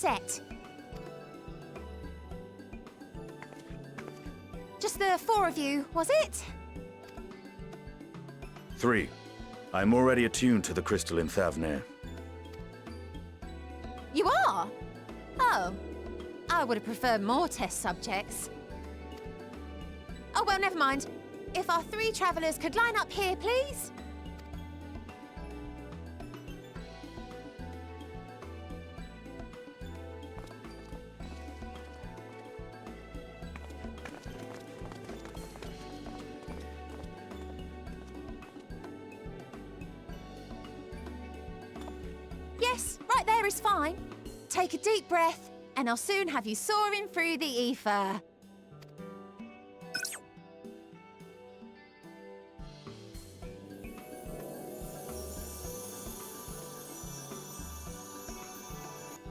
set. Just the 4 of you, was it? 3. I'm already attuned to the crystal in Thavnir. You are? Oh. I would have preferred more test subjects. Oh, well, never mind. If our 3 travellers could line up here, please? Yes, right there is fine. Take a deep breath, and I'll soon have you soaring through the ether.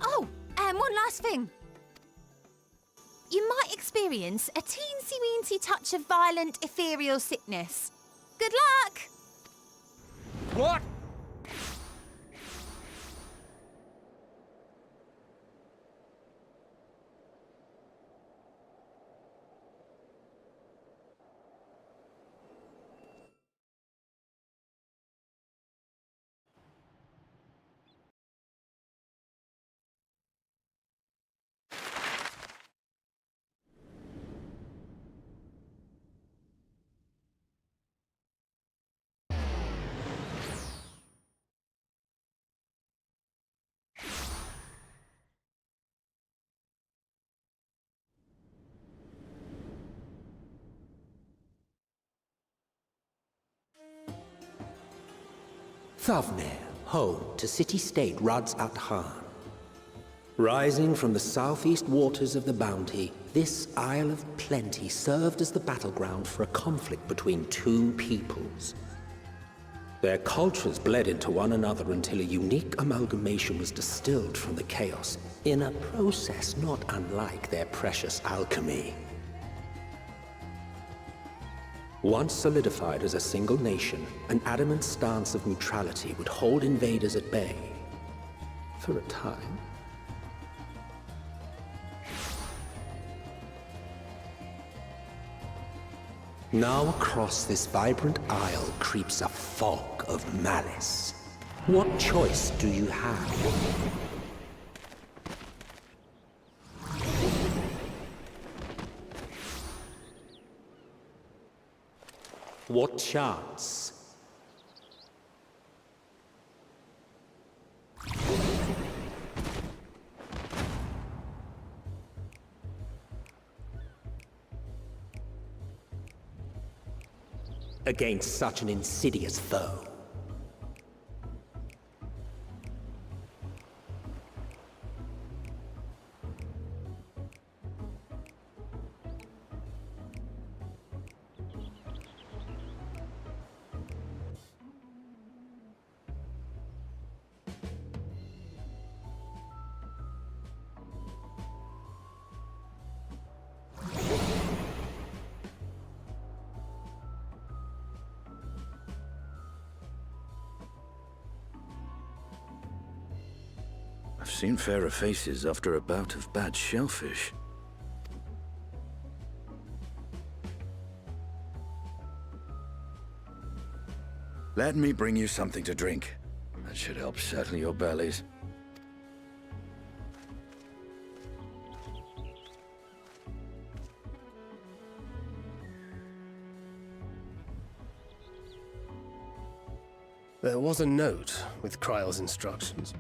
Oh, and one last thing. You might experience a teensy-weensy touch of violent ethereal sickness. Good luck! What? Thavnir, home to city-state Rads at Han. Rising from the southeast waters of the Bounty, this Isle of Plenty served as the battleground for a conflict between 2 peoples. Their cultures bled into one another until a unique amalgamation was distilled from the chaos, in a process not unlike their precious alchemy. Once solidified as a single nation, an adamant stance of neutrality would hold invaders at bay. For a time. Now across this vibrant isle creeps a fog of malice. What choice do you have? What chance? Against such an insidious foe. I've seen fairer faces after a bout of bad shellfish. Let me bring you something to drink. That should help settle your bellies. There was a note with Kryle's instructions.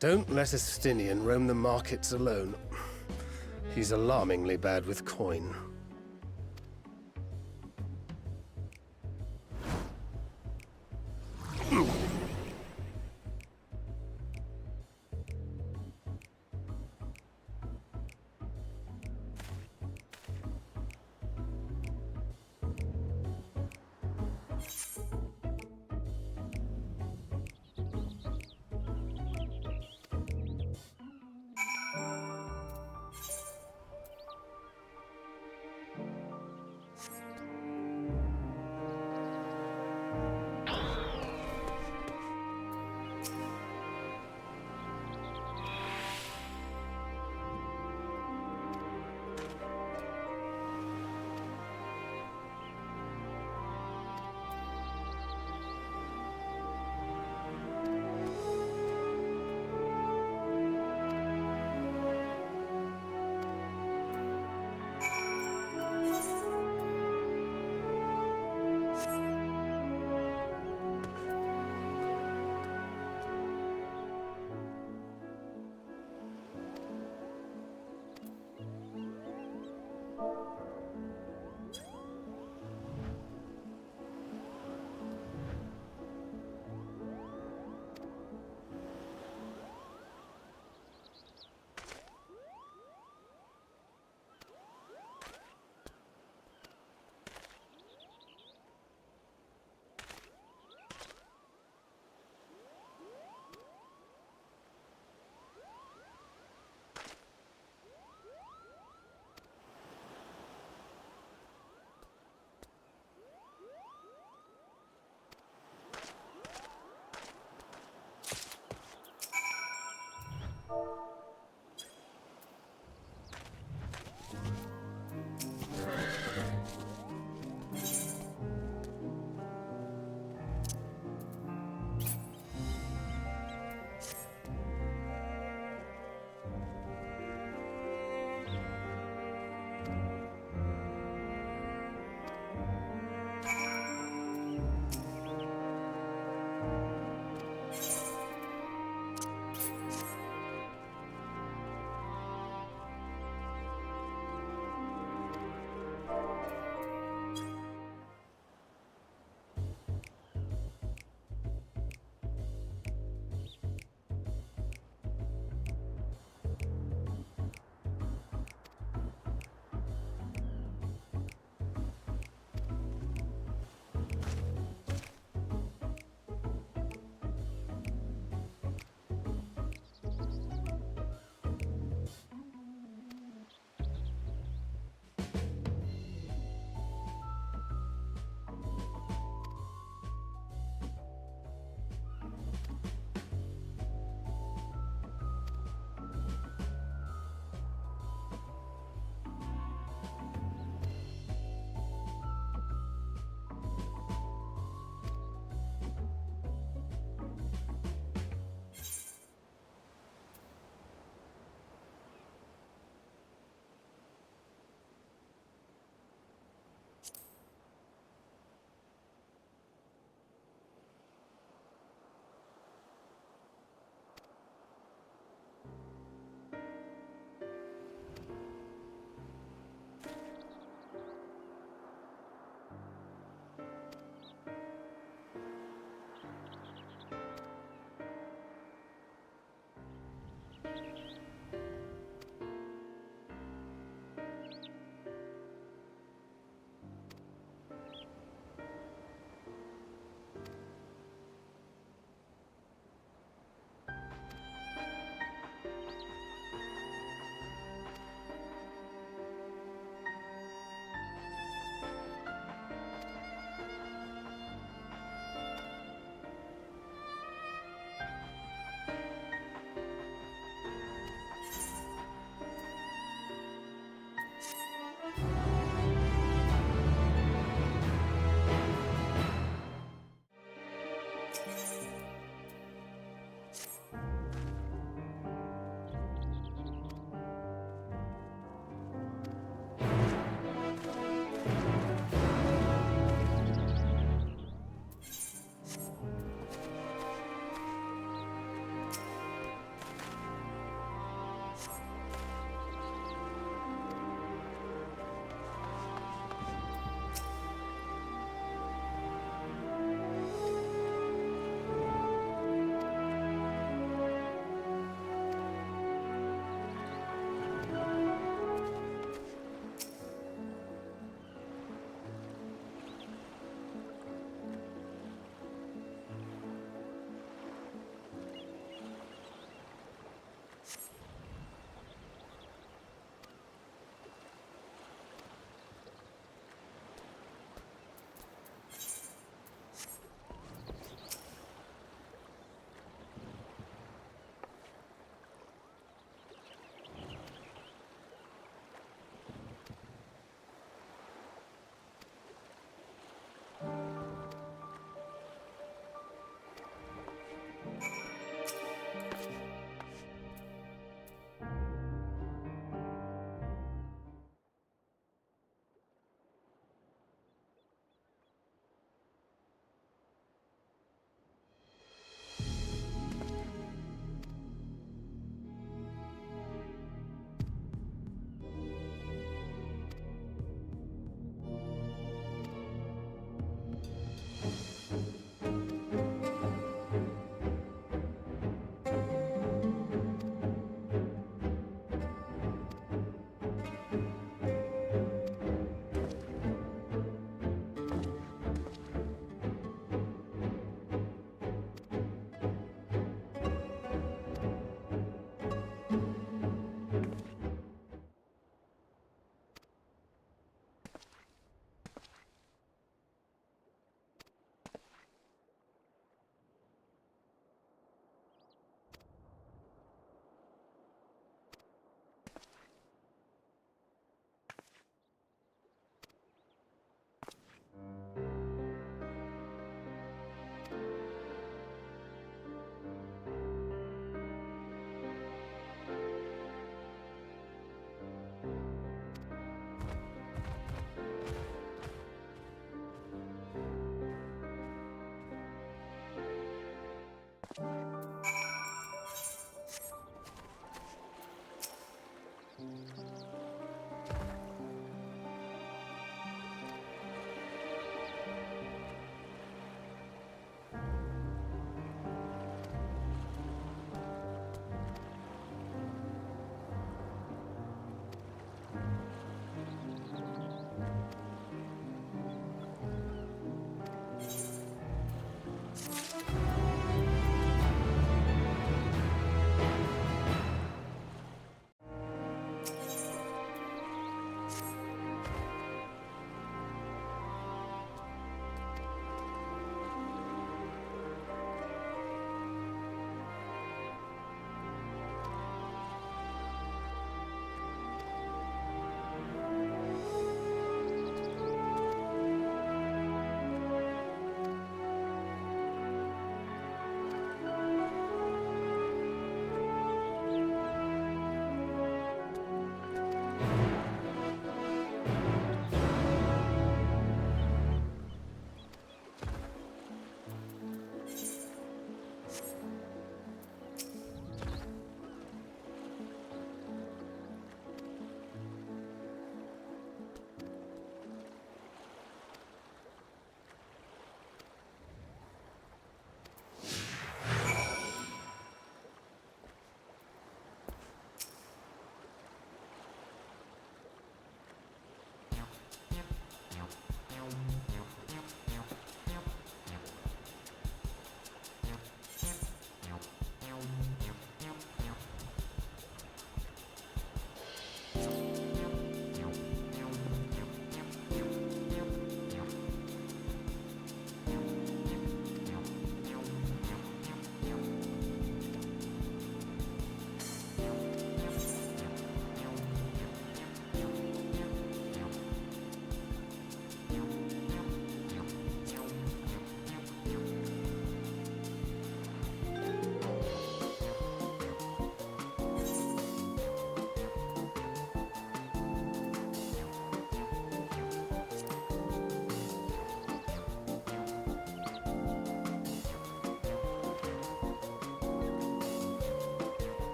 Don't let Estinian roam the markets alone. He's alarmingly bad with coin.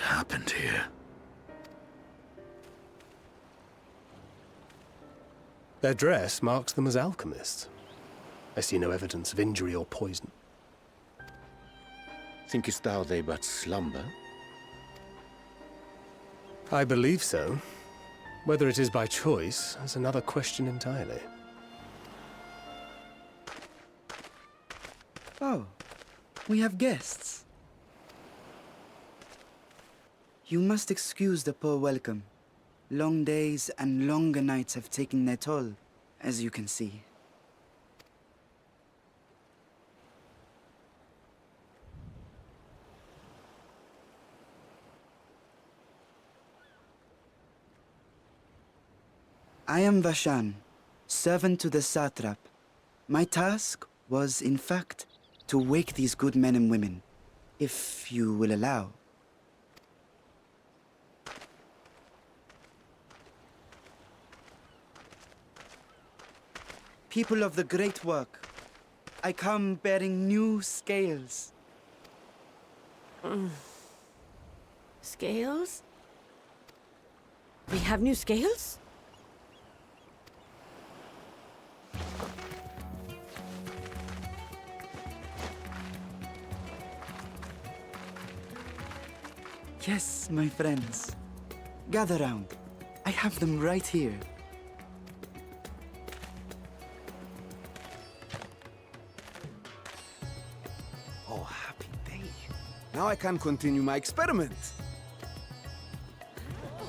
happened here? Their dress marks them as alchemists. I see no evidence of injury or poison. Thinkest thou they but slumber? I believe so. Whether it is by choice is another question entirely. Oh, we have guests. You must excuse the poor welcome. Long days and longer nights have taken their toll, as you can see. I am Vashan, servant to the satrap. My task was, in fact, to wake these good men and women, if you will allow. People of the great work, I come bearing new scales. Scales? We have new scales? Yes, my friends. Gather round. I have them right here. Oh, happy day. Now I can continue my experiment.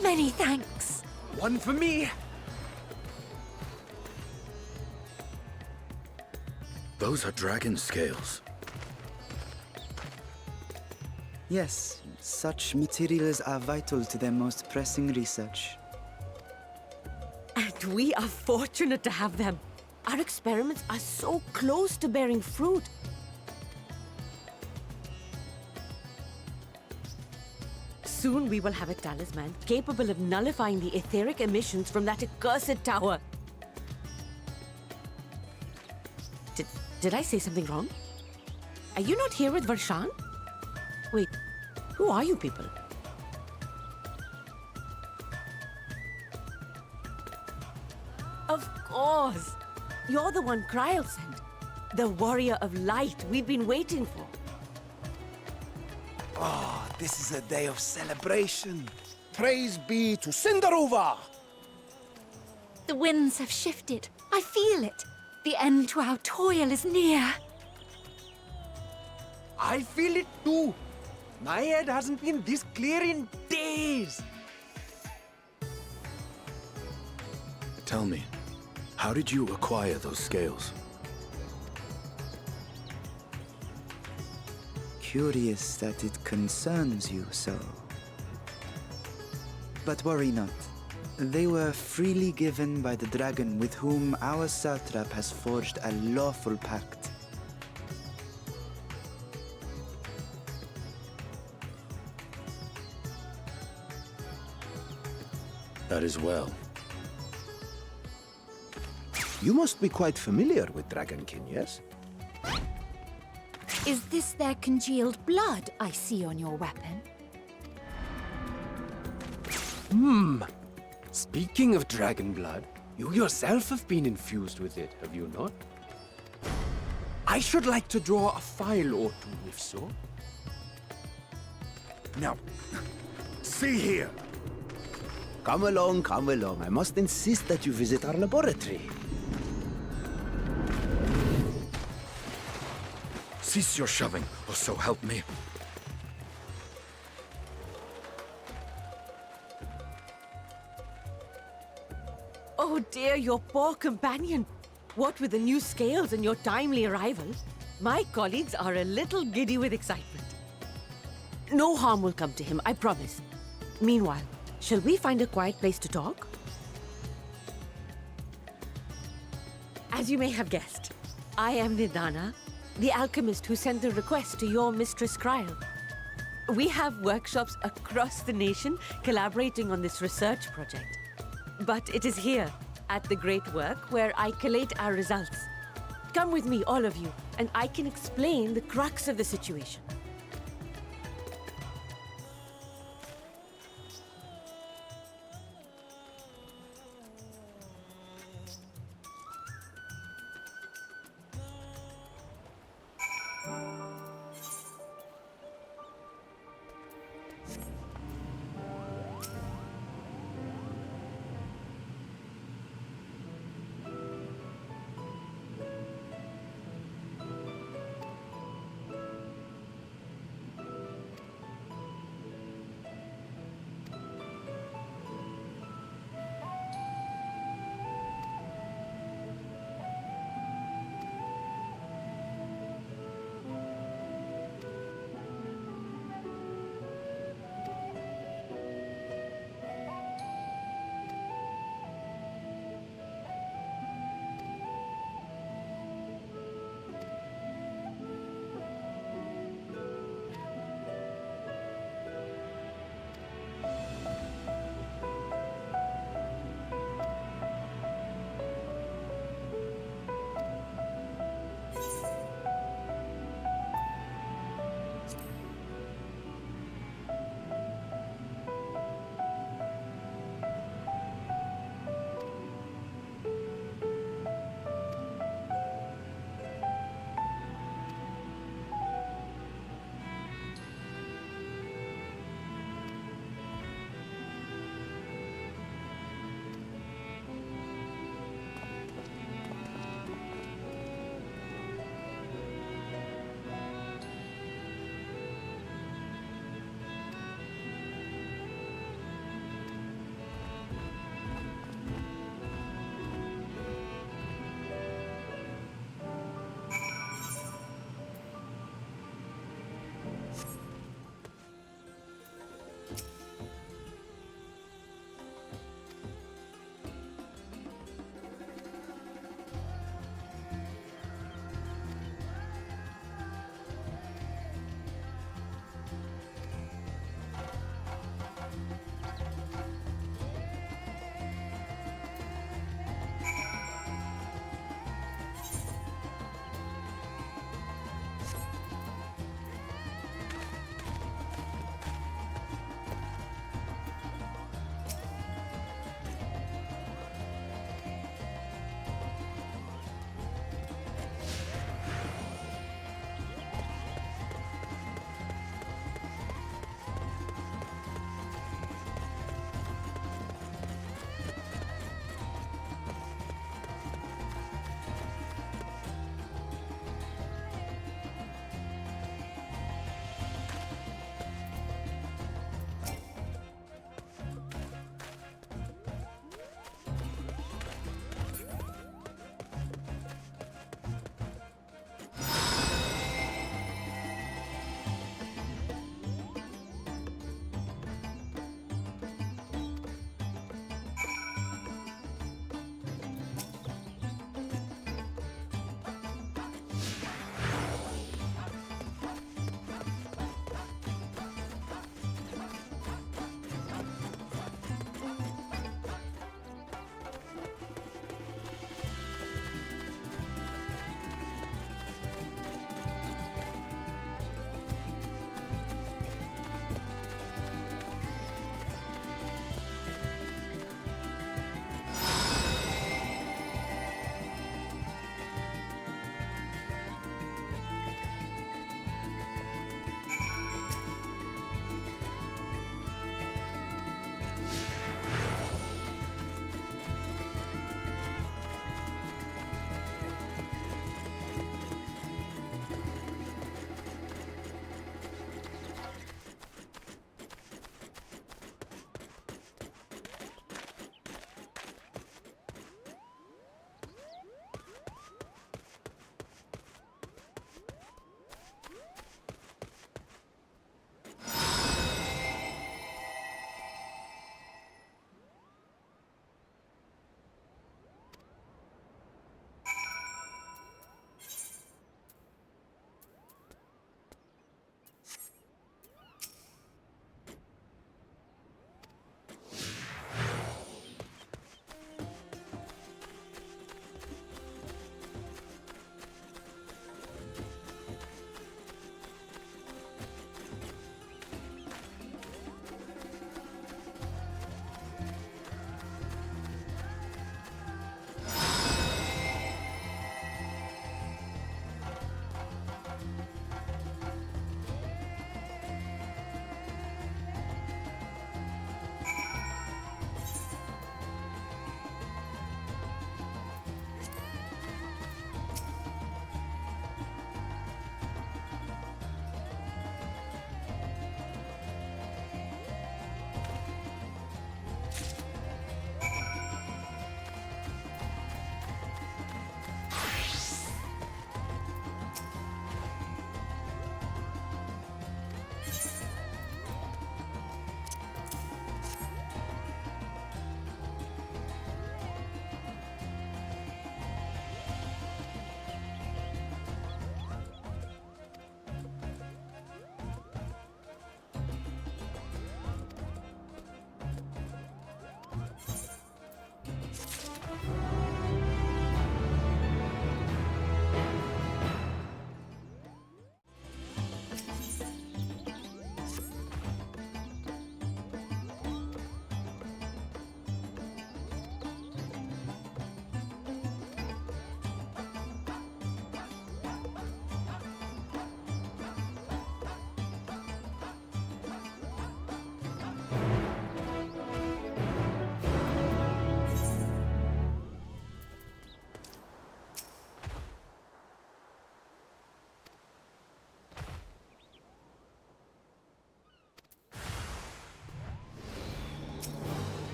Many thanks. One for me. Those are dragon scales. Yes, such materials are vital to their most pressing research. And we are fortunate to have them. Our experiments are so close to bearing fruit. Soon we will have a talisman capable of nullifying the etheric emissions from that accursed tower. Did I say something wrong? Are you not here with Varshan? Wait, who are you people? Of course! You're the one Kryl sent. The warrior of light we've been waiting for. Oh, this is a day of celebration. Praise be to Cinderova! The winds have shifted. I feel it. The end to our toil is near. I feel it too. My head hasn't been this clear in days. Tell me, how did you acquire those scales? Curious that it concerns you so. But worry not. They were freely given by the dragon with whom our satrap has forged a lawful pact. That is well. You must be quite familiar with Dragonkin, yes? Is this their congealed blood I see on your weapon? Speaking of dragon blood, you yourself have been infused with it, have you not? I should like to draw a file or two, if so. Now, see here. Come along, come along. I must insist that you visit our laboratory. Cease your shoving, or so help me. Oh dear, your poor companion. What with the new scales and your timely arrival, my colleagues are a little giddy with excitement. No harm will come to him, I promise. Meanwhile, shall we find a quiet place to talk? As you may have guessed, I am Nidana, the alchemist who sent the request to your Mistress Kryl. We have workshops across the nation collaborating on this research project. But it is here, at the Great Work, where I collate our results. Come with me, all of you, and I can explain the crux of the situation.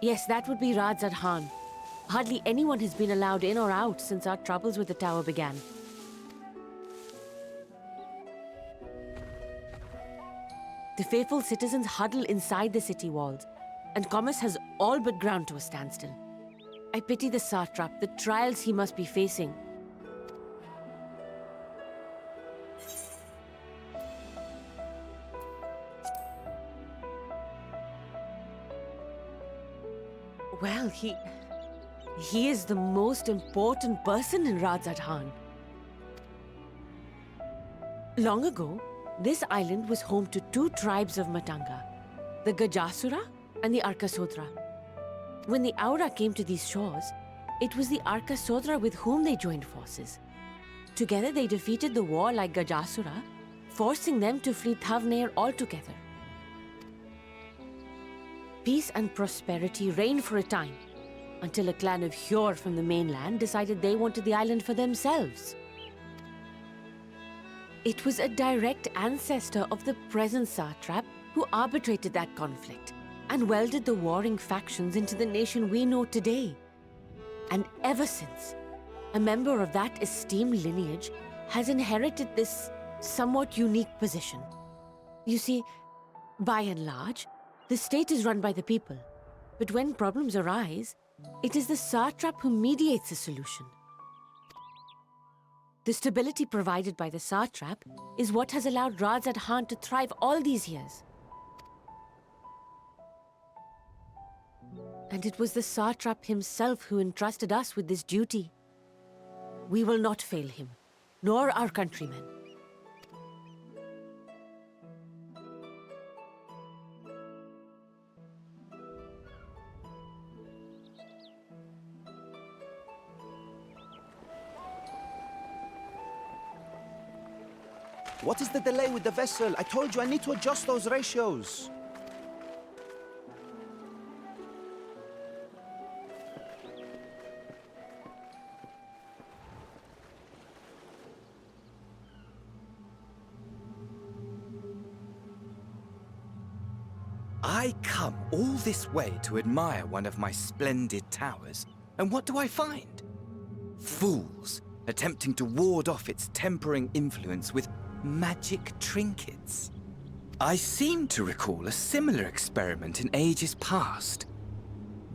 Yes, that would be Radzad Khan. Hardly anyone has been allowed in or out since our troubles with the tower began. The faithful citizens huddle inside the city walls, and commerce has all but ground to a standstill. I pity the satrap, the trials he must be facing. Well, he is the most important person in Radzad Khan. Long ago, this island was home to two tribes of Matanga, the Gajasura and the Arkasodra. When the Aura came to these shores, it was the Arkasodra with whom they joined forces. Together they defeated the warlike Gajasura, forcing them to flee Thavnair altogether. Peace and prosperity reigned for a time, until a clan of Hjor from the mainland decided they wanted the island for themselves. It was a direct ancestor of the present satrap who arbitrated that conflict and welded the warring factions into the nation we know today. And ever since, a member of that esteemed lineage has inherited this somewhat unique position. You see, by and large, the state is run by the people, but when problems arise, it is the satrap who mediates a solution. The stability provided by the satrap is what has allowed Radzad Khan to thrive all these years. And it was the satrap himself who entrusted us with this duty. We will not fail him, nor our countrymen. What is the delay with the vessel? I told you I need to adjust those ratios. I come all this way to admire one of my splendid towers, and what do I find? Fools attempting to ward off its tempering influence with magic trinkets. I seem to recall a similar experiment in ages past.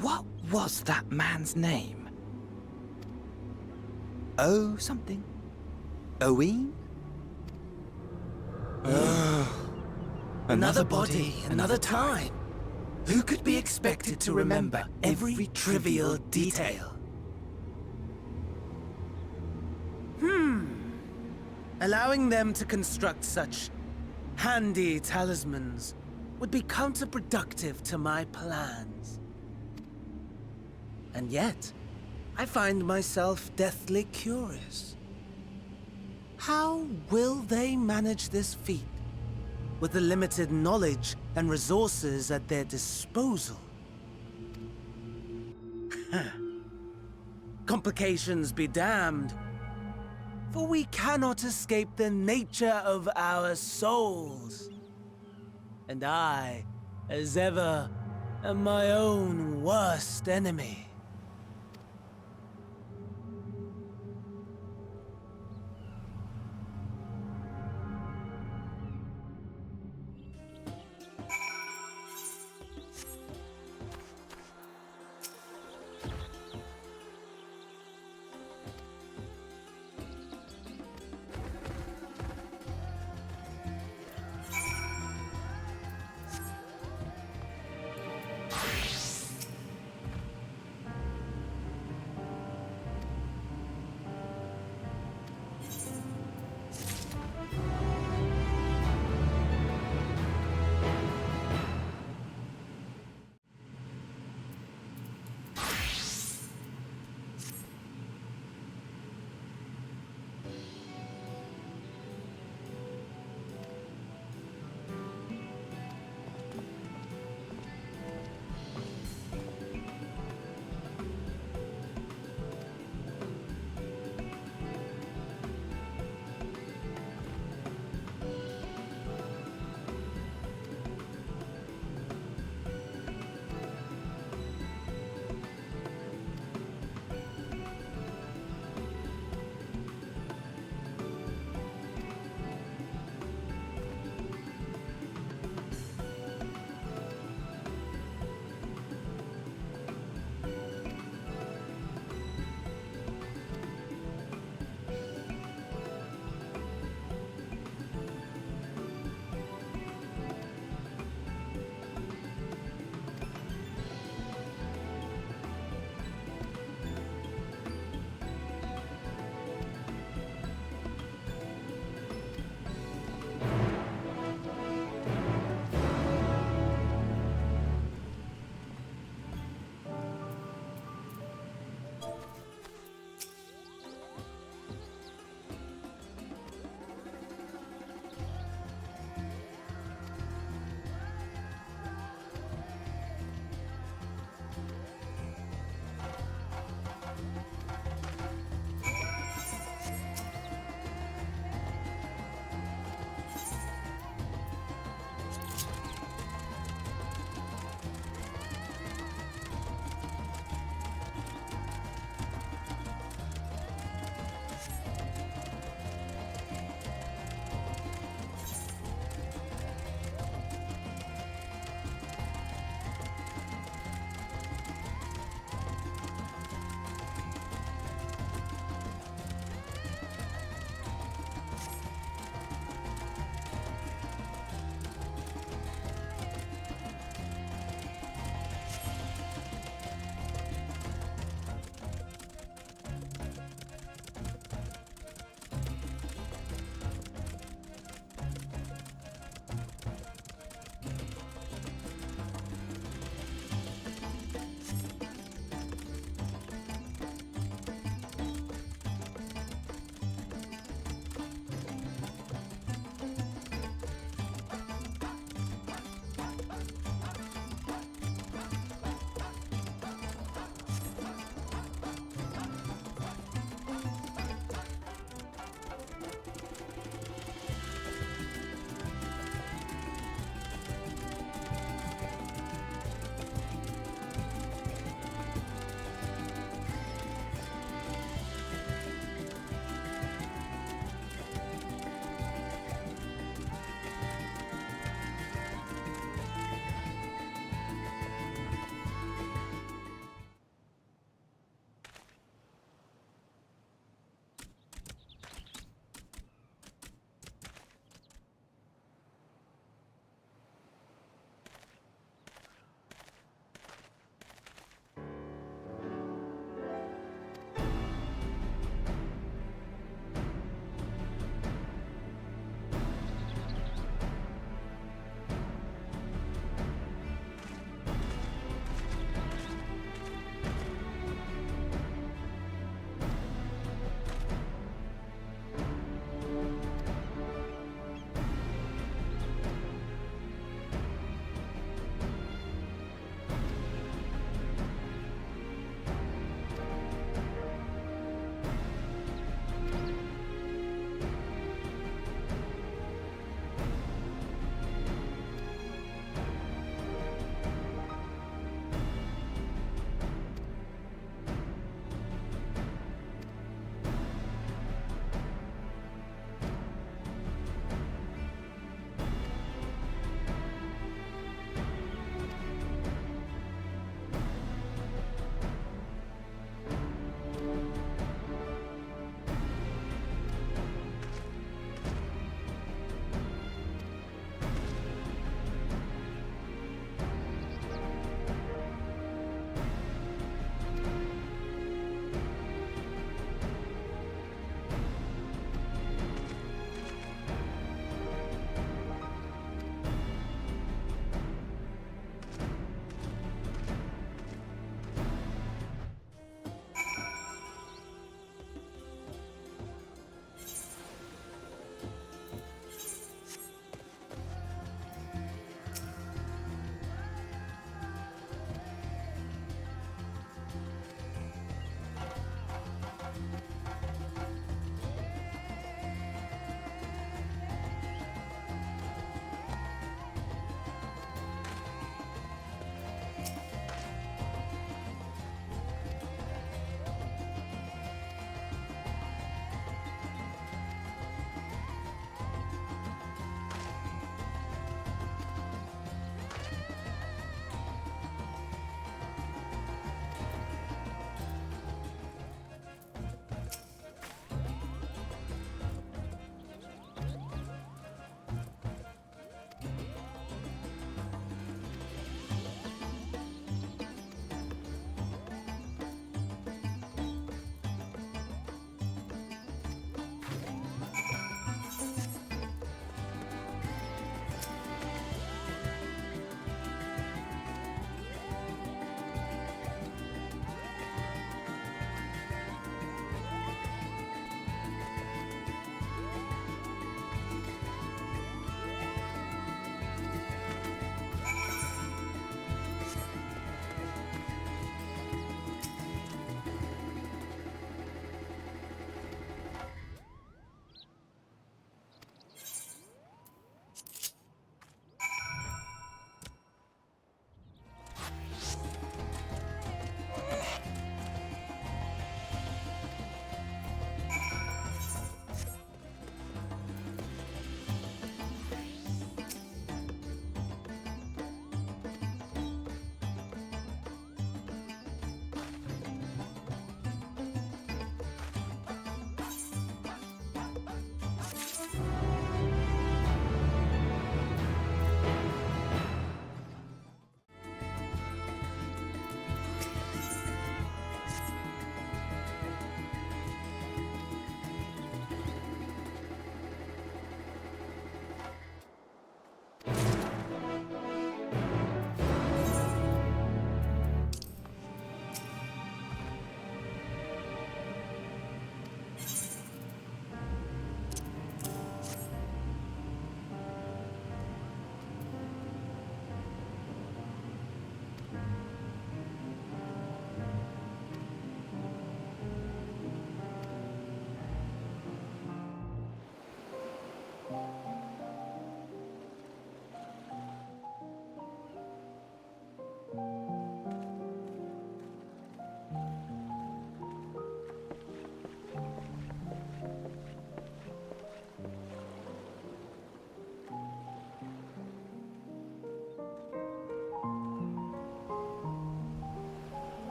What was that man's name? Oh, something. Owen? Another body, another time. Who could be expected to remember every trivial detail? Allowing them to construct such handy talismans would be counterproductive to my plans. And yet, I find myself deathly curious. How will they manage this feat with the limited knowledge and resources at their disposal? Complications be damned, for we cannot escape the nature of our souls. And I, as ever, am my own worst enemy.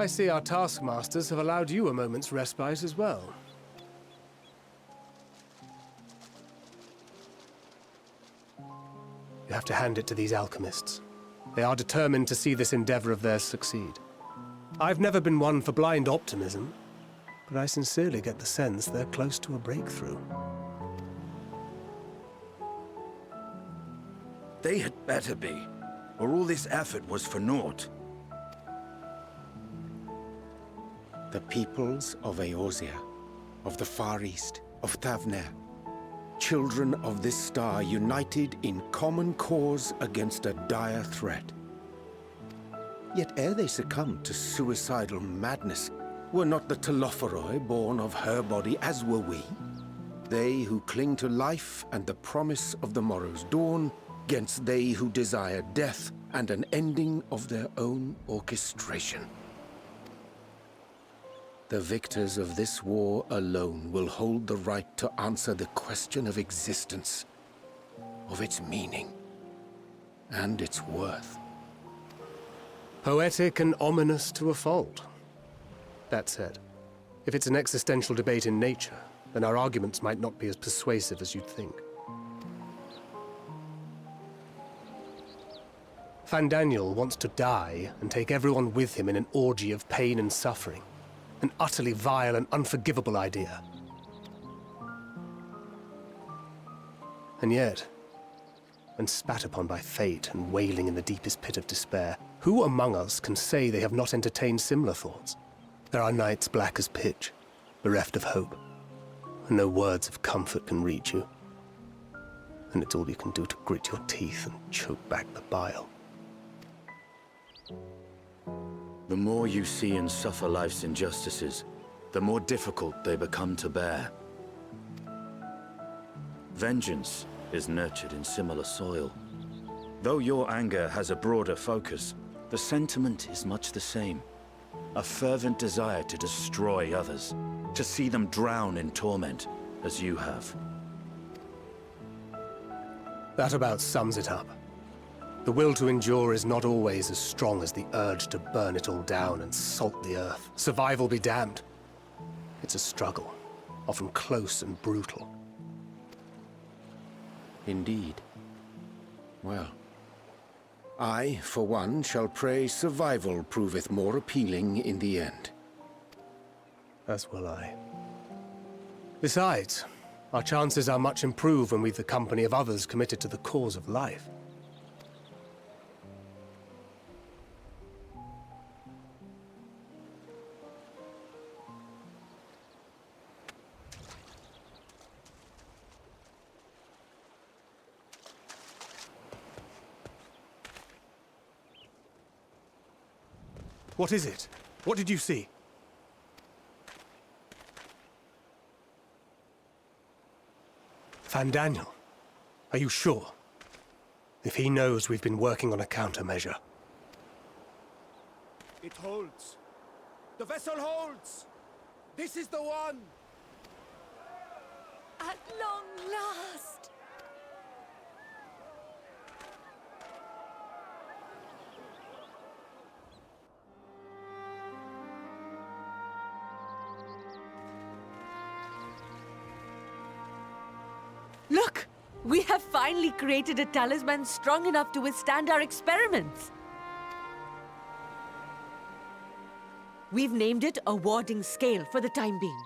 I see our taskmasters have allowed you a moment's respite as well. You have to hand it to these alchemists. They are determined to see this endeavor of theirs succeed. I've never been one for blind optimism, but I sincerely get the sense they're close to a breakthrough. They had better be, or all this effort was for naught. The peoples of Eorzea, of the Far East, of Thavner, children of this star united in common cause against a dire threat. Yet ere they succumbed to suicidal madness, were not the Telophoroi born of her body as were we? They who cling to life and the promise of the morrow's dawn, against they who desire death and an ending of their own orchestration. The victors of this war alone will hold the right to answer the question of existence, of its meaning, and its worth. Poetic and ominous to a fault. That said, if it's an existential debate in nature, then our arguments might not be as persuasive as you'd think. Fandaniel wants to die and take everyone with him in an orgy of pain and suffering. An utterly vile and unforgivable idea. And yet, when spat upon by fate and wailing in the deepest pit of despair, who among us can say they have not entertained similar thoughts? There are nights black as pitch, bereft of hope, and no words of comfort can reach you. And it's all you can do to grit your teeth and choke back the bile. The more you see and suffer life's injustices, the more difficult they become to bear. Vengeance is nurtured in similar soil. Though your anger has a broader focus, the sentiment is much the same. A fervent desire to destroy others, to see them drown in torment, as you have. That about sums it up. The will to endure is not always as strong as the urge to burn it all down and salt the earth. Survival be damned. It's a struggle, often close and brutal. Indeed. Well, I, for one, shall pray survival proveth more appealing in the end. As will I. Besides, our chances are much improved when we've the company of others committed to the cause of life. What is it? What did you see? Fandaniel, are you sure? If he knows we've been working on a countermeasure. It holds. The vessel holds! This is the one! At long last! Look! We have finally created a talisman strong enough to withstand our experiments! We've named it a warding scale for the time being.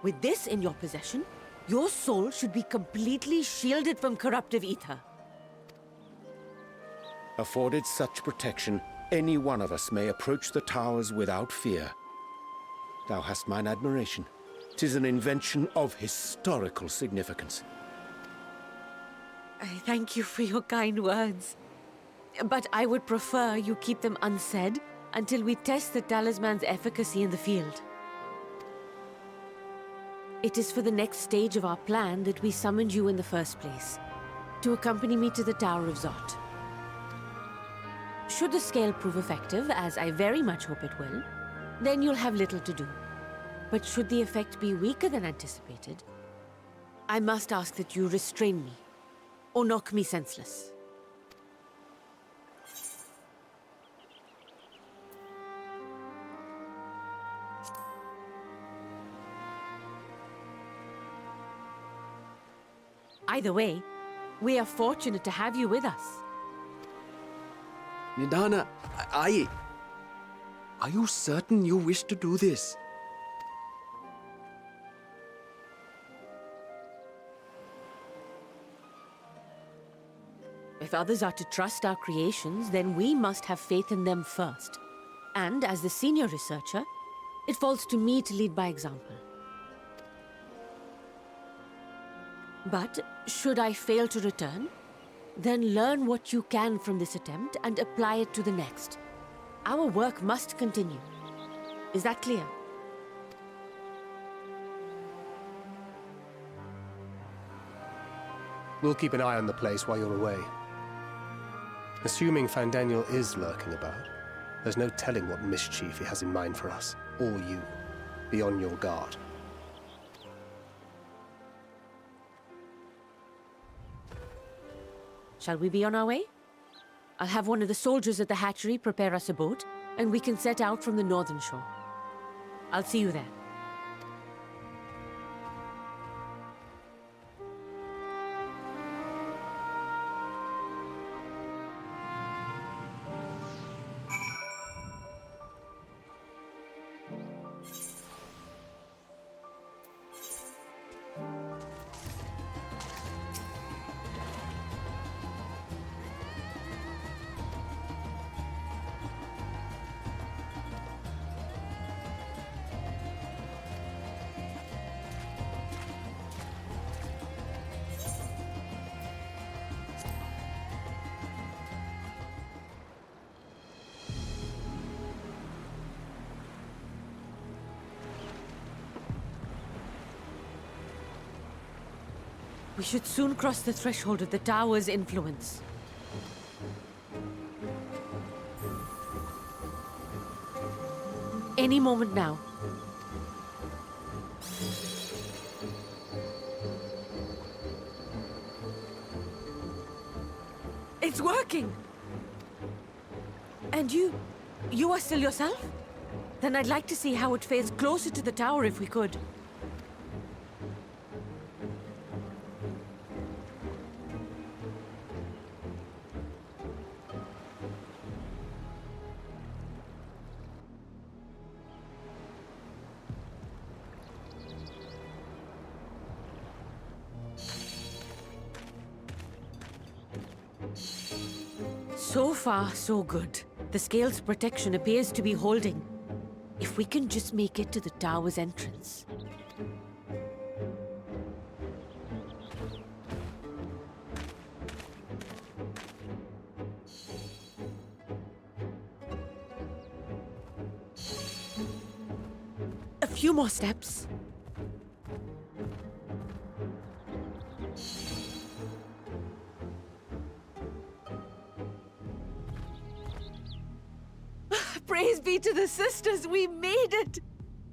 With this in your possession, your soul should be completely shielded from corruptive ether. Afforded such protection, any one of us may approach the towers without fear. Thou hast mine admiration. 'Tis an invention of historical significance. I thank you for your kind words. But I would prefer you keep them unsaid until we test the talisman's efficacy in the field. It is for the next stage of our plan that we summoned you in the first place, to accompany me to the Tower of Zot. Should the scale prove effective, as I very much hope it will, then you'll have little to do. But should the effect be weaker than anticipated, I must ask that you restrain me, or knock me senseless. Either way, we are fortunate to have you with us. Nidana, are you certain you wish to do this? If others are to trust our creations, then we must have faith in them first. And as the senior researcher, it falls to me to lead by example. But should I fail to return, then learn what you can from this attempt and apply it to the next. Our work must continue. Is that clear? We'll keep an eye on the place while you're away. Assuming Fandaniel is lurking about, there's no telling what mischief he has in mind for us, or you. Be on your guard. Shall we be on our way? I'll have one of the soldiers at the hatchery prepare us a boat, and we can set out from the northern shore. I'll see you there. We should soon cross the threshold of the tower's influence. Any moment now. It's working! And you are still yourself? Then I'd like to see how it fares closer to the tower if we could. So far, so good. The scale's protection appears to be holding. If we can just make it to the tower's entrance. A few more steps. Praise be to the sisters, we made it!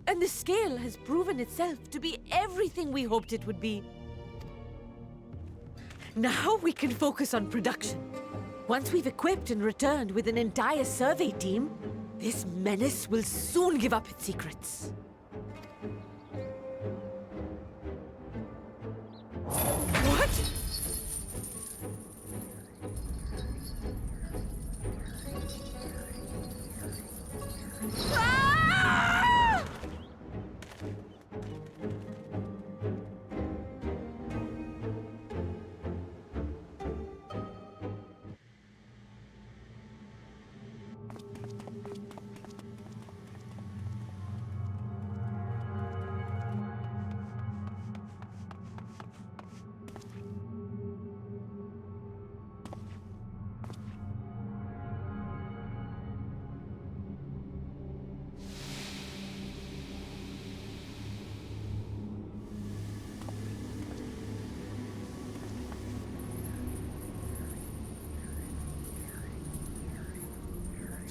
And the scale has proven itself to be everything we hoped it would be. Now we can focus on production. Once we've equipped and returned with an entire survey team, this menace will soon give up its secrets. What? Ah!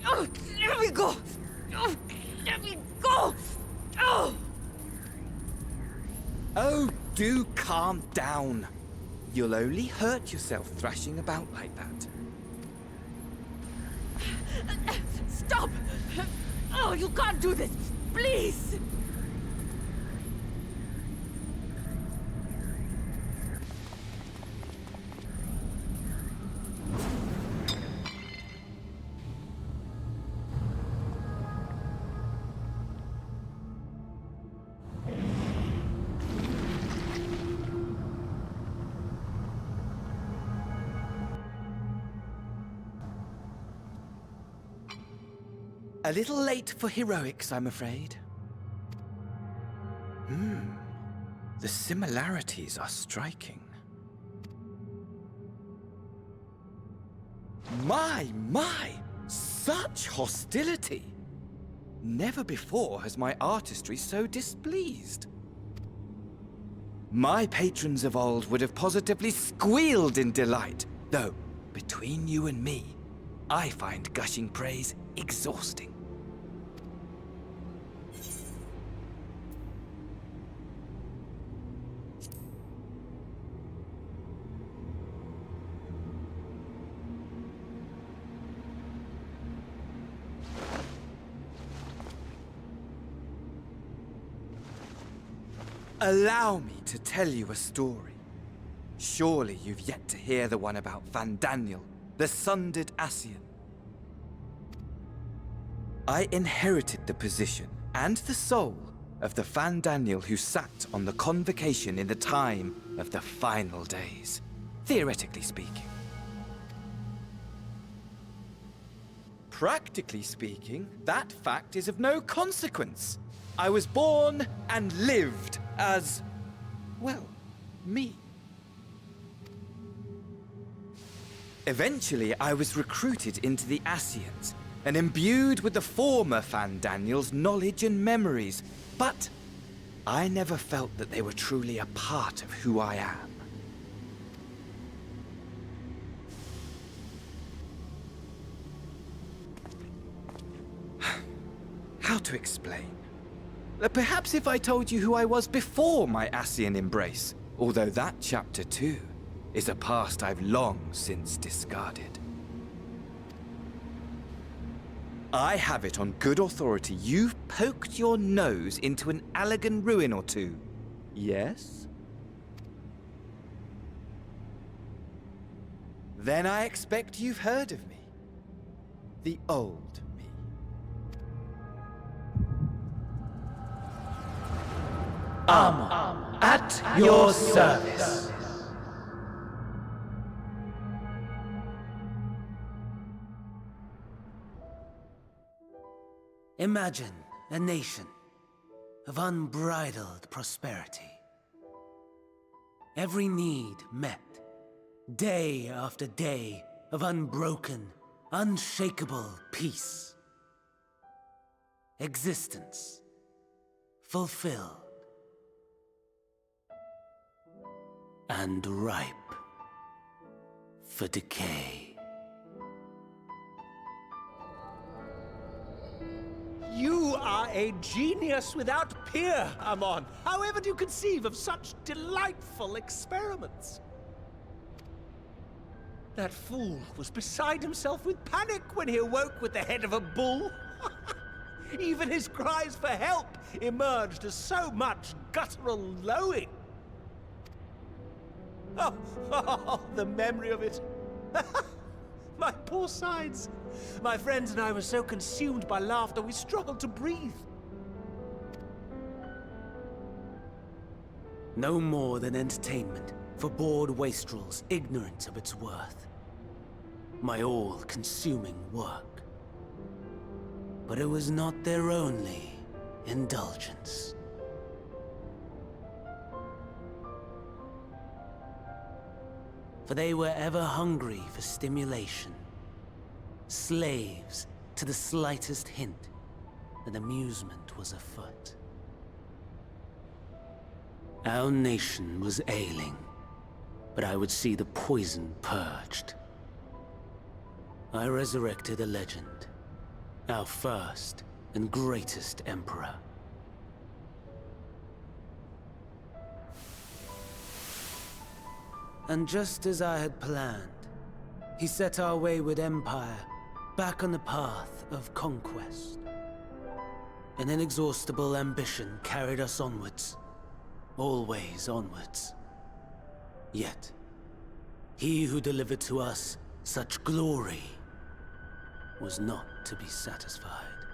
Oh, let me go! Oh, let me go! Oh! Oh, do calm down. You'll only hurt yourself thrashing about like that. Stop! Oh, you can't do this! Please! A little late for heroics, I'm afraid. The similarities are striking. My! Such hostility! Never before has my artistry so displeased. My patrons of old would have positively squealed in delight, though, between you and me, I find gushing praise exhausting. Allow me to tell you a story. Surely you've yet to hear the one about Van Daniel, the sundered Ascian. I inherited the position and the soul of the Van Daniel who sat on the convocation in the time of the final days, theoretically speaking. Practically speaking, that fact is of no consequence. I was born and lived as, well, me. Eventually, I was recruited into the Ascians and imbued with the former Van Daniel's knowledge and memories, but I never felt that they were truly a part of who I am. How to explain? Perhaps if I told you who I was before my Ascian embrace, although that chapter too is a past I've long since discarded. I have it on good authority you've poked your nose into an Allegan ruin or two. Yes? Then I expect you've heard of me. The old me. Armor, at your service. Imagine a nation of unbridled prosperity. Every need met, day after day of unbroken, unshakable peace. Existence fulfilled and ripe for decay. You are a genius without peer, Amon. However do you conceive of such delightful experiments? That fool was beside himself with panic when he awoke with the head of a bull. Even his cries for help emerged as so much guttural lowing. Oh, the memory of it. My poor sides. My friends and I were so consumed by laughter we struggled to breathe. No more than entertainment for bored wastrels ignorant of its worth. My all-consuming work. But it was not their only indulgence. For they were ever hungry for stimulation. Slaves to the slightest hint that amusement was afoot. Our nation was ailing, but I would see the poison purged. I resurrected a legend, our first and greatest emperor. And just as I had planned, he set our wayward empire back on the path of conquest. An inexhaustible ambition carried us onwards, always onwards. Yet, he who delivered to us such glory was not to be satisfied.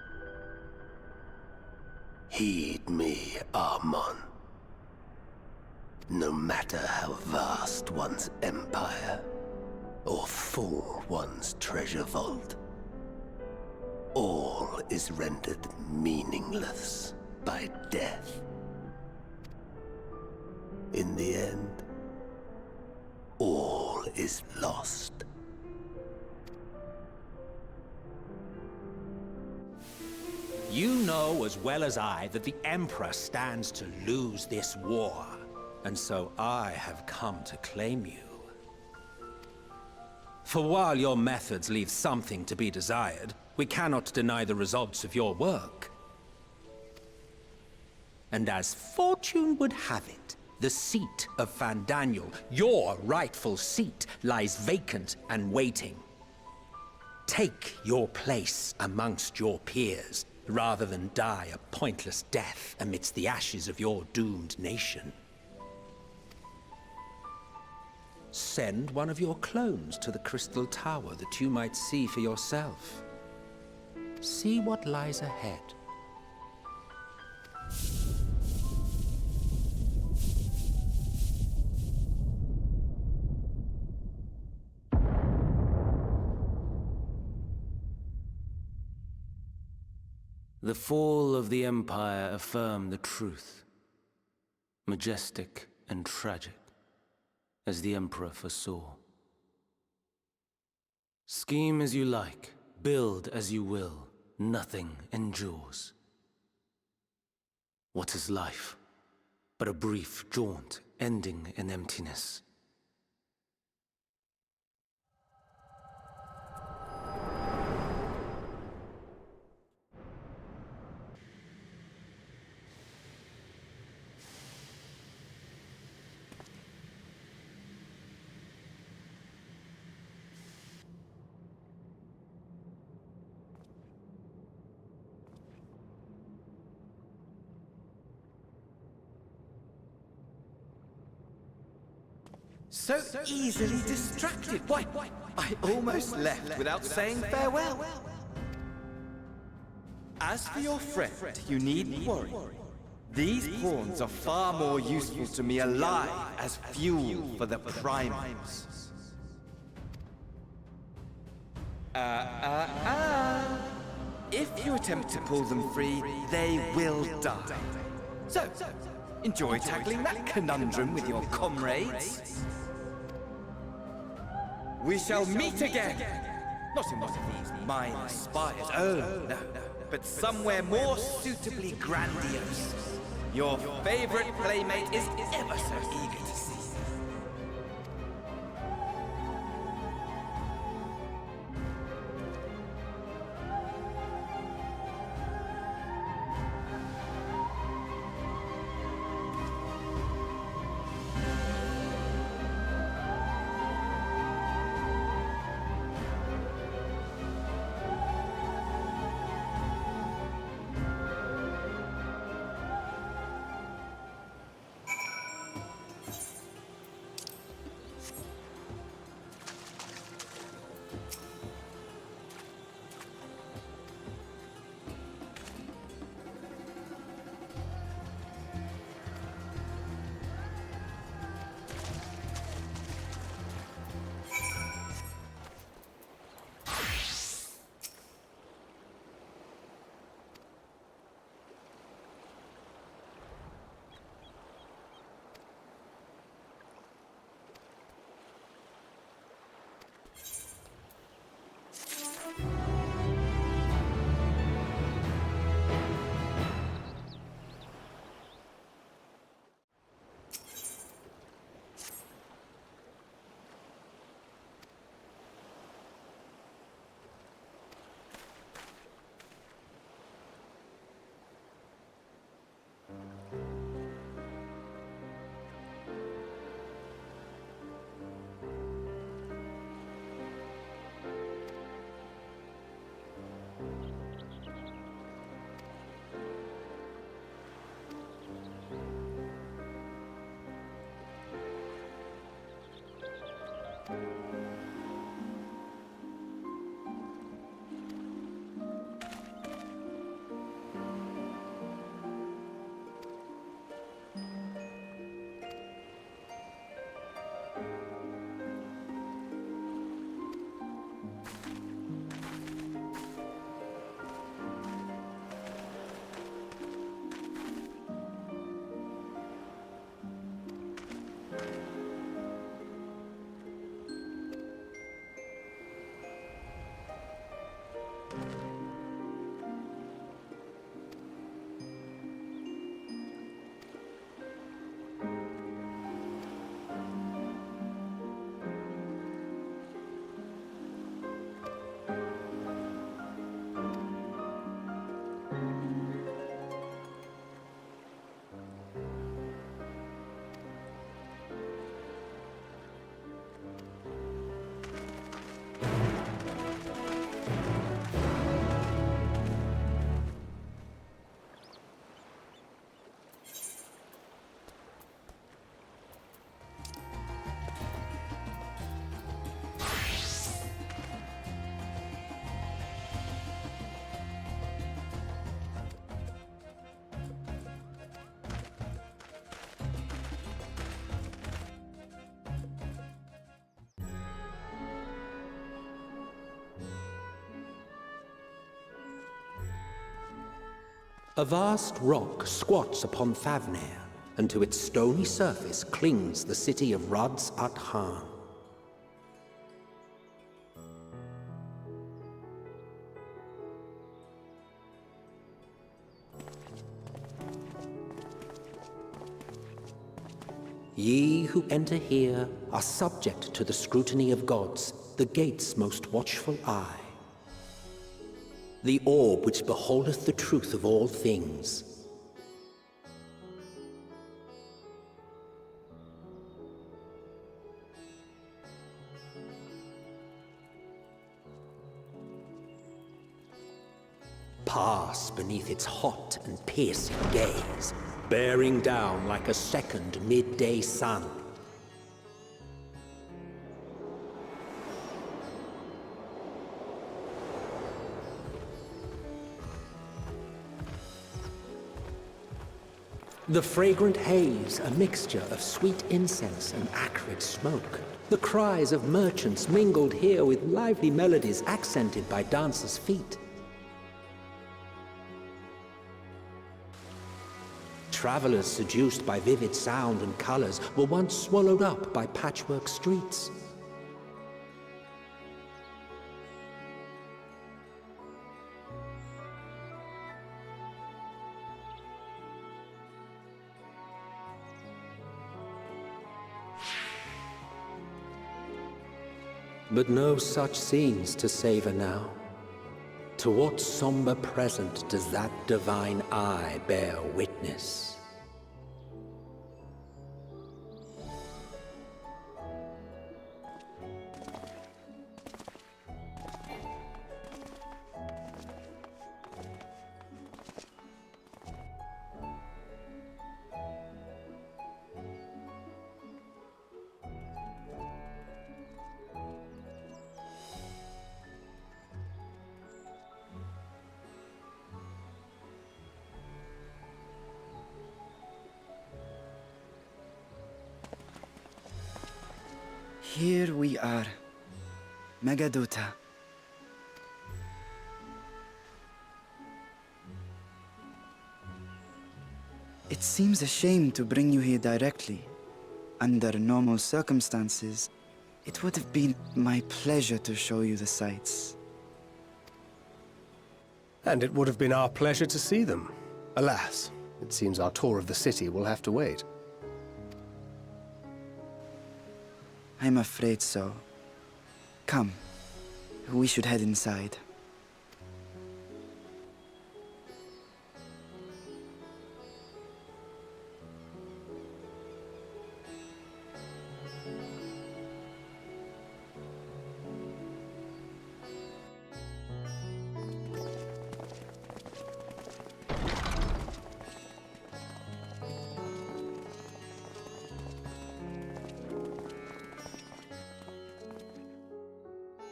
Heed me, Amon. No matter how vast one's empire, or full one's treasure vault, all is rendered meaningless by death. In the end, all is lost. You know as well as I that the Emperor stands to lose this war, and so I have come to claim you. For while your methods leave something to be desired, we cannot deny the results of your work. And as fortune would have it, the seat of Fandaniel, your rightful seat, lies vacant and waiting. Take your place amongst your peers, rather than die a pointless death amidst the ashes of your doomed nation. Send one of your clones to the Crystal Tower that you might see for yourself. See what lies ahead. The fall of the Empire affirmed the truth. Majestic and tragic, as the Emperor foresaw. Scheme as you like, build as you will, nothing endures. What is life but a brief jaunt ending in emptiness? So easily distracted. Why, I almost left without saying farewell. As for your friend, you needn't worry. These pawns are far more useful to me alive as fuel for the primals. If you attempt to pull them free, they will die. So, enjoy tackling that conundrum with your comrades. We shall meet again! Not in one of these minor spires, oh no, but somewhere more suitably grandiose. Your favorite playmate is ever so eager to see you. A vast rock squats upon Thavnair, and to its stony surface clings the city of Rods at Han. Ye who enter here are subject to the scrutiny of gods, the gate's most watchful eye. The orb which beholdeth the truth of all things. Pass beneath its hot and piercing gaze, bearing down like a second midday sun. The fragrant haze, a mixture of sweet incense and acrid smoke. The cries of merchants mingled here with lively melodies accented by dancers' feet. Travelers seduced by vivid sound and colors were once swallowed up by patchwork streets. But no such scenes to savor now. To what somber present does that divine eye bear witness? Here we are, Megaduta. It seems a shame to bring you here directly. Under normal circumstances, it would have been my pleasure to show you the sights. And it would have been our pleasure to see them. Alas, it seems our tour of the city will have to wait. I'm afraid so. Come, we should head inside.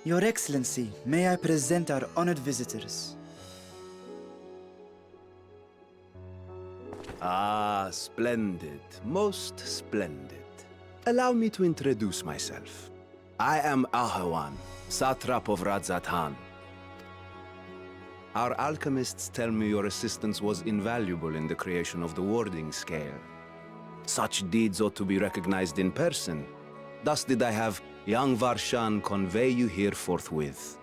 Your Excellency, may I present our honored visitors? Ah, splendid. Most splendid. Allow me to introduce myself. I am Ahawan, satrap of Radzat-Han. Our alchemists tell me your assistance was invaluable in the creation of the warding scale. Such deeds ought to be recognized in person. Thus did I have young Varshan convey you here forthwith.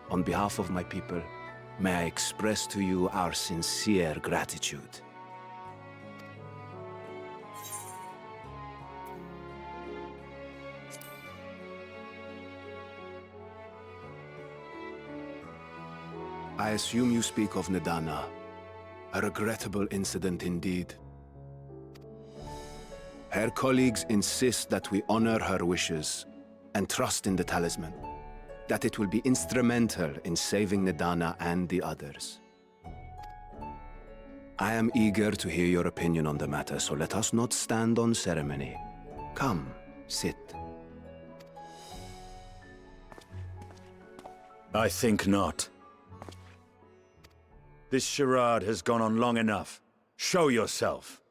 On behalf of my people, may I express to you our sincere gratitude. I assume you speak of Nidana. A regrettable incident indeed. Her colleagues insist that we honor her wishes and trust in the talisman, that it will be instrumental in saving Nidana and the others. I am eager to hear your opinion on the matter, so let us not stand on ceremony. Come, sit. I think not. This charade has gone on long enough. Show yourself.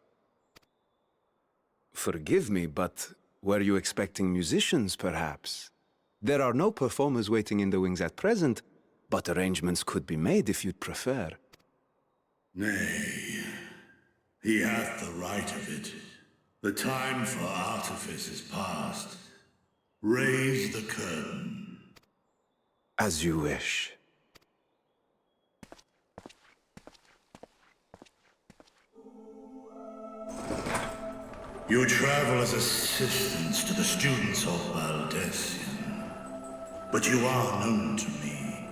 Forgive me, but were you expecting musicians, perhaps? There are no performers waiting in the wings at present, but arrangements could be made if you'd prefer. Nay, he hath the right of it. The time for artifice is past. Raise the curtain. As you wish. You travel as assistants to the students of Valdesian, but you are known to me.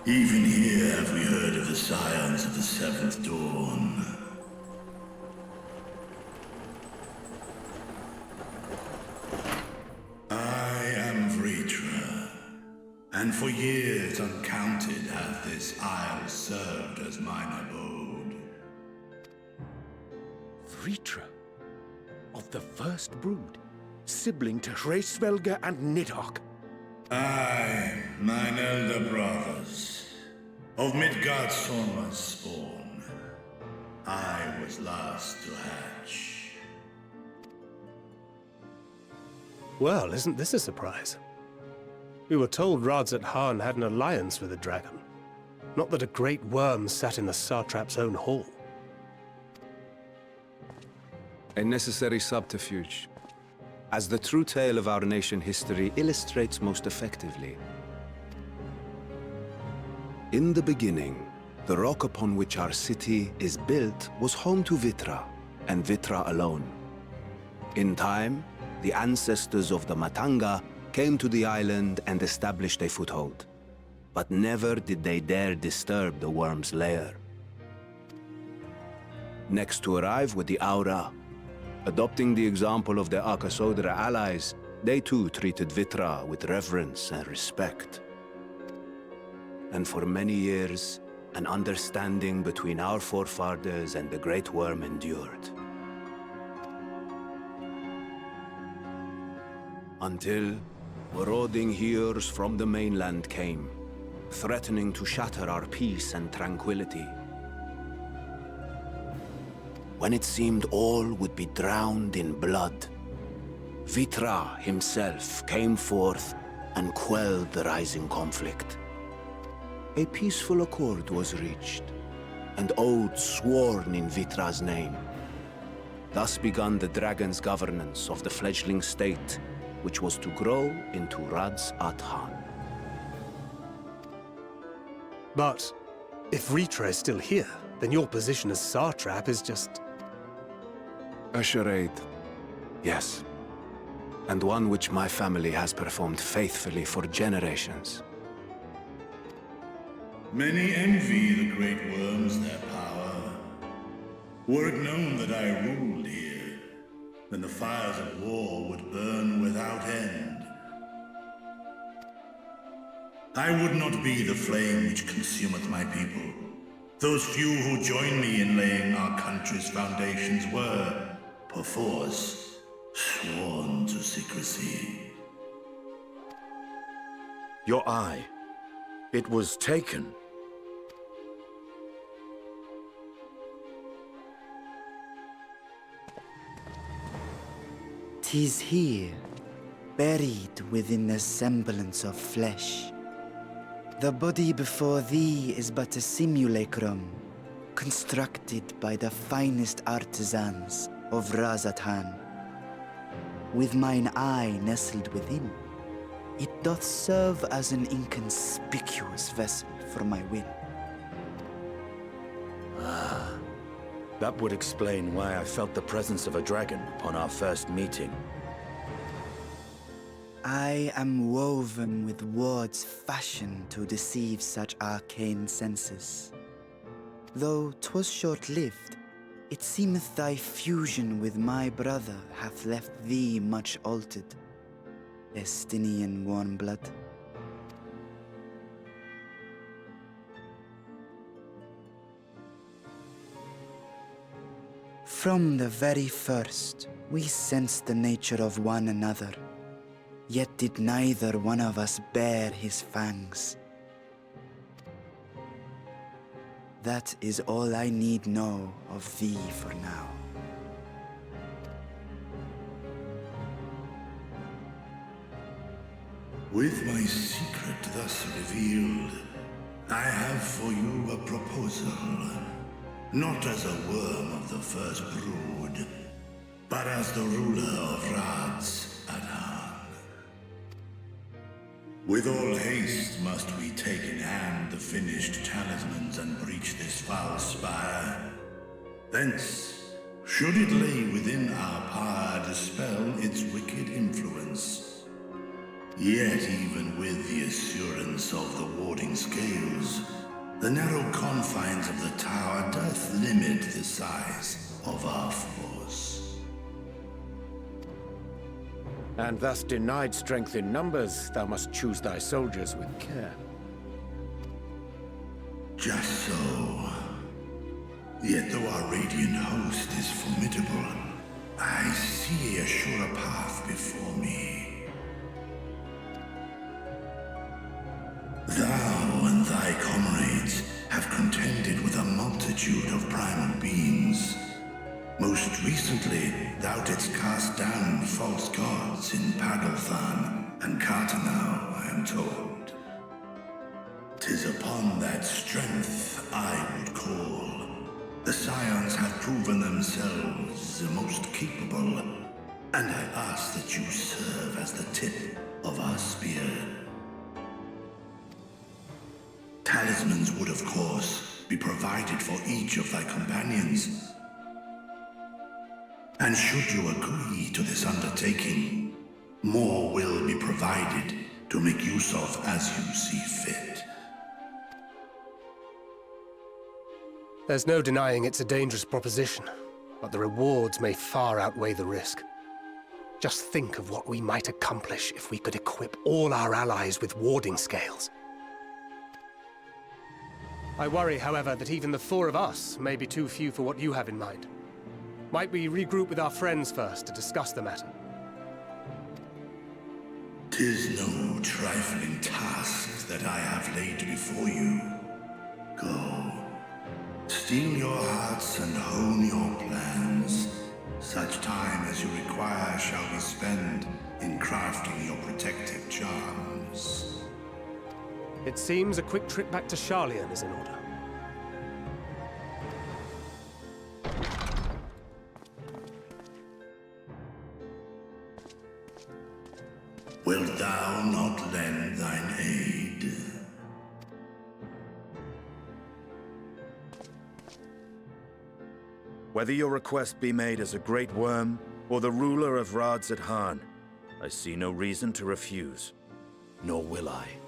Even here have we heard of the scions of the Seventh Dawn. I am Vritra, and for years uncounted hath this isle served as mine abode. Vritra, of the first brood, sibling to Hraesvelga and Nidhogg. Aye, mine elder brothers, of Midgard Sorma's spawn. I was last to hatch. Well, isn't this a surprise? We were told Radzat Han had an alliance with a dragon. Not that a great worm sat in the satrap's own hall. A necessary subterfuge, as the true tale of our nation history illustrates most effectively. In the beginning, the rock upon which our city is built was home to Vitra, and Vitra alone. In time, the ancestors of the Matanga came to the island and established a foothold. But never did they dare disturb the worm's lair. Next to arrive were the Aura. Adopting the example of their Akasodra allies, they too treated Vitra with reverence and respect. And for many years, an understanding between our forefathers and the Great Worm endured. Until marauding heroes from the mainland came, threatening to shatter our peace and tranquility. When it seemed all would be drowned in blood, Vitra himself came forth and quelled the rising conflict. A peaceful accord was reached, and oaths sworn in Vitra's name. Thus began the dragon's governance of the fledgling state, which was to grow into Radzat Han. But if Vritra is still here, then your position as satrap is just... a charade, yes. And one which my family has performed faithfully for generations. Many envy the Great Worms their power. Were it known that I ruled here, then the fires of war would burn without end. I would not be the flame which consumeth my people. Those few who join me in laying our country's foundations were, perforce, sworn to secrecy. Your eye. It was taken. "'Tis here, buried within the semblance of flesh. The body before thee is but a simulacrum, constructed by the finest artisans of Razatan. With mine eye nestled within, it doth serve as an inconspicuous vessel for my will. Ah, that would explain why I felt the presence of a dragon upon our first meeting. I am woven with wards fashioned to deceive such arcane senses. Though 'twas short-lived, it seemeth thy fusion with my brother hath left thee much altered, Estinian warm blood. From the very first, we sensed the nature of one another, yet did neither one of us bare his fangs. That is all I need know of thee for now. With my secret thus revealed, I have for you a proposal. Not as a worm of the first brood, but as the ruler of Razatan. With all haste must we take in hand the finished talismans and breach this foul spire. Thence, should it lay within our power, dispel its wicked influence. Yet even with the assurance of the warding scales, the narrow confines of the tower doth limit the size of our force. And thus denied strength in numbers, thou must choose thy soldiers with care. Just so. Yet though our radiant host is formidable, I see a surer path before me. Thou and thy comrades have contended with a multitude of primal beings. Most recently, thou didst cast down false gods in Pagalthan and Cartanau, I am told. 'Tis upon that strength I would call. The Scions have proven themselves the most capable, and I ask that you serve as the tip of our spear. Talismans would, of course, be provided for each of thy companions. And should you agree to this undertaking, more will be provided to make use of as you see fit. There's no denying it's a dangerous proposition, but the rewards may far outweigh the risk. Just think of what we might accomplish if we could equip all our allies with warding scales. I worry, however, that even the four of us may be too few for what you have in mind. Might we regroup with our friends first to discuss the matter? 'Tis no trifling task that I have laid before you. Go. Steel your hearts and hone your plans. Such time as you require shall be spent in crafting your protective charms. It seems a quick trip back to Sharlayan is in order. Wilt thou not lend thine aid? Whether your request be made as a great worm or the ruler of Razatan, I see no reason to refuse, nor will I.